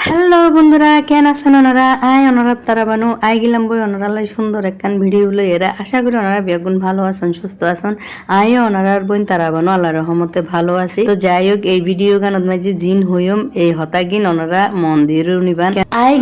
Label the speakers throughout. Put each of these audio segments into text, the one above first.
Speaker 1: Hello বন্ধুরা, কেন আছেন ওনারা? ওনারা তারা বানু গেলাম বই ওনারালাই সুন্দর একখান ভিডিও লই এরা আশা করি ওনারা বেগুন ভালো আছেন, সুস্থ আছেন। ওনারার বোন তারা বানু আল্লাহ রহমতে ভালো আছি। তো যাই হোক, এই ভিডিও গানত মাঝে জিন হইম এই হতাগিন ওনারা মন্দির নিবান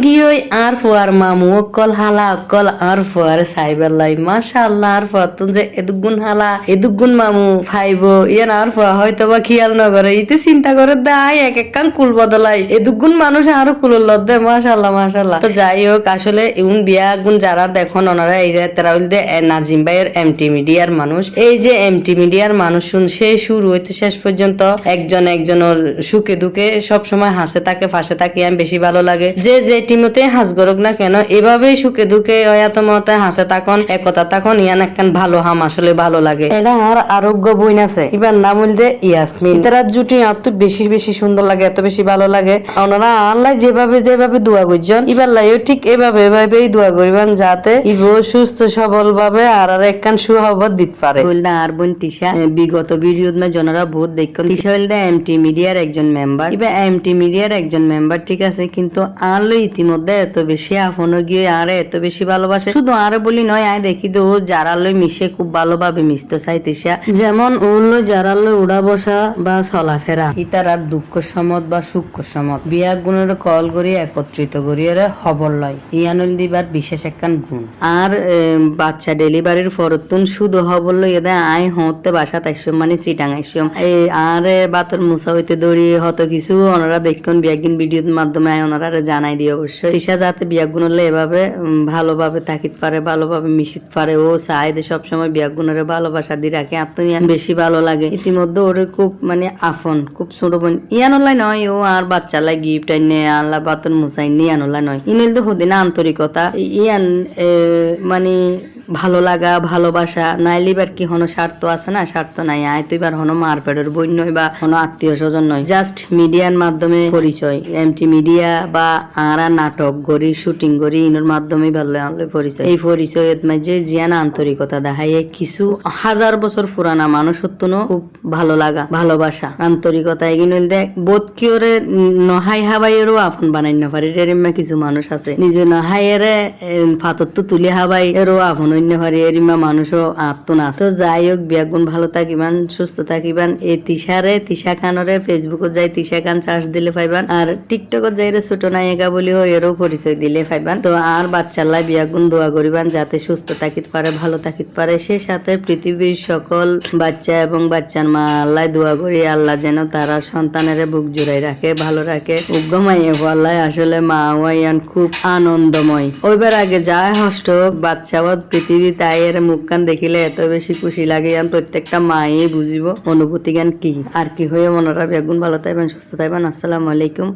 Speaker 1: গিয়ে আর ফুয়ার মামু অকল হালা অকল আর ফুয়ার সাইবেলাই মাশাআল্লাহ। আর ফুয়া তুন যে এদুগুন হালা এদুগুন মামু ফাইব ইয়ান আর ফুয়া হয়তো বা খেয়াল নগরে ইতে চিন্তা করে দেয় এক একখান কুল বদলাই এদুগুন মানুষ আরো কুলুল দে মাশাআল্লাহ মাশাআল্লাহ। তো যাই হোক, আসলে ইউন বিয়া গুন যারা দেখুন ওনারা এই তারা হইলে নাজিম ভাইয়ের এমটি মিডিয়ার মানুষ। এই যে এমটি মিডিয়ার মানুষ শুন সে শুরু হইতে শেষ পর্যন্ত একজনের সুখে দুঃখে সবসময় হাসে থাকে ফাঁসে থাকে আমি বেশি ভালো লাগে। যে টিমতে হাস গরক না কেন এভাবেই সুখে দুঃখে অয়াতমতে হাসে থাকুন একতা থাকুন ইয়ান একখান ভালো হাম আসলে ভালো লাগে। এটা আর আরোগ্য বইন আছে এবার নাম হইলে ইয়াসমিন। তারা জুটি এত বেশি বেশি সুন্দর লাগে, এত বেশি ভালো লাগে। ওনারা আল্লাহ যেভাবে দোয়া করছেন এবার লাইও ঠিক এভাবেই দোয়া করিবেন যাতে ইবো সুস্থ সবল ভাবে আর একখান সুখবর দিতে পারে। বলনা আর বোন তিশা বিগত ভিডিও মে জনরা বহুত দেখুন তিশা হইলে এমটি মিডিয়ার একজন মেম্বার। এবার এমটি মিডিয়ার একজন মেম্বার ঠিক আছে, কিন্তু আলো ইতিমধ্যে এত বেশি আফনো গিয়ে আর এত বেশি ভালোবাসে। শুধু আর বলি নয় দেখি তো যারা লই মিশে খুব ভালোভাবে মিশতে চাই তিশা। যেমন ওলো যারা লই উড়া বসা বা চলাফেরা ইতার আর দুঃখ সমত বা সুখ সমত বিয়া গুণের কল করি একত্রিত করিয়ে খবর লয় ইয়ানুল দিবার বিশেষ একখান গুণ। আর বাচ্চা ডেলিভারির ফরতুন শুধু খবর লই এদে হতে বাসা তাইসম মানে চিটাং আইসম আর বাতর মুসা হইতে দৌড়ি হত কিছু ওনারা দেখুন বিয়াগিন ভিডিওর মাধ্যমে ওনারা জানাই দিয়ে অবশ্যই তিশা যাতে বিয়া গুণলে এভাবে ভালোভাবে থাকিত পারে ভালোভাবে মিশিত পারে। ও চাইদে সবসময় বিয়া গুণের ভালোবাসা দিয়ে রাখে আত্মনিয়ান বেশি ভালো লাগে। ইতিমধ্যে ওরে খুব মানে আফন খুব ছোট বোন ইয়ানুল্লাহ নয় ও আর বাচ্চা লাই গিফট আইনে আল্লাহ বাতন মুসাই ইয়ানুল্লাহ নয় ইনুল তো হদিনা আন্তরিকতা ইয়ান মানে ভালো লাগা ভালোবাসা নাইলিবার কি হনো স্বার্থ আছে না, স্বার্থ নাই তো এবার হনো মারপেটের বই নয় বা হনো আত্মীয় স্বজন নয়, জাস্ট মিডিয়ার মাধ্যমে পরিচয়। এমটি মিডিয়া বা আরা নাটক গড়ি শুটিং গড়ি ইনোর মাধ্যমে ভালো পরিচয়। এই পরিচয়ের মাঝে জিয়ান আন্তরিকতা দেখায় কিছু হাজার বছর পুরানা মানুষ হত্তনো খুব ভালো লাগা ভালোবাসা আন্তরিকতা এগিয়ে দেখ বোধ কি ওরে নহাই হাবাইয়েরও আপন বানাই না পারি এরিমা কিছু মানুষ আছে নিজে নহাইয়েরে ফাতর তো তুলি হাবাই এরও আপন অন্য পারি এরিমা মানুষও আত্ম না। তো যাই হোক বিয়াগুন ভালো থাকিবান সুস্থ থাকিবান। এই তিশা খানরে ফেসবুকত যাই তিশা খান চার্জ দিলে পাইবান আর টিকটকত যাইরে ছোট নায়িকা বলি হয় এরও পরিচয় দিলে পাইবান। তো আর বাচ্চালাই বিয়াগুন দোয়া করিবান যাতে সুস্থ থাকিত পারে ভালো থাকিত পারে। সে সাথে পৃথিবীর সকল বাচ্চা এবং বাচ্চার মা আল্লাহ দোয়া করি আল্লাহ যেন তারা সন্তানের বুক জুড়াই রাখে ভালো রাখে উগ্রমাইয়ে আল্লাহ আসলে মা ওয়াইয়ান খুব আনন্দময়। ওইবার আগে যায় হষ্ট বাচ্চাবত পৃথিবী তাই এর মুখ কান দেখিলে এত বেশি খুশি লাগে প্রত্যেকটা মাই বুঝিব অনুভূতি জ্ঞান কি আর কি হয়ে মনরা বেগুন ভালো থাকবেন সুস্থ থাকবেন। আসসালামু আলাইকুম।